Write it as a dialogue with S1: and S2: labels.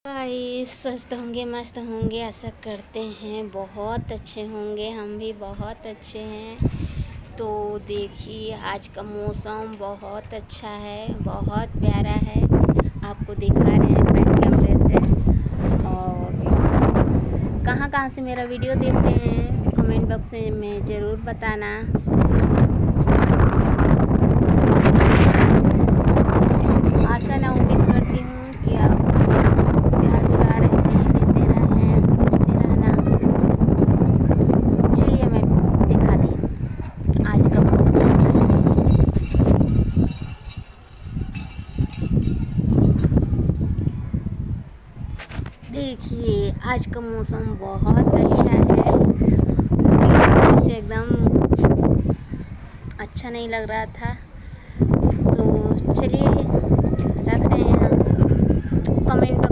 S1: Guys स्वस्थ होंगे मस्त होंगे आशा करते हैं बहुत अच्छे होंगे। हम भी बहुत अच्छे हैं। तो देखिए आज का मौसम बहुत अच्छा है, बहुत प्यारा है। आपको दिखा रहे हैं बैक कैमरे से। और कहाँ कहाँ से मेरा वीडियो देख रहे हैं कमेंट बॉक्स में ज़रूर बताना। आशा ना उम्मीद करती हूँ कि आप प्यार दुलार ऐसे ही देते रहना। चलिए मैं दिखाती हूँ आज का मौसम कैसा है। देखिए आज का मौसम बहुत अच्छा है। से एकदम अच्छा नहीं लग रहा था, तो चलिए रख रहे हैं हम। कमेंट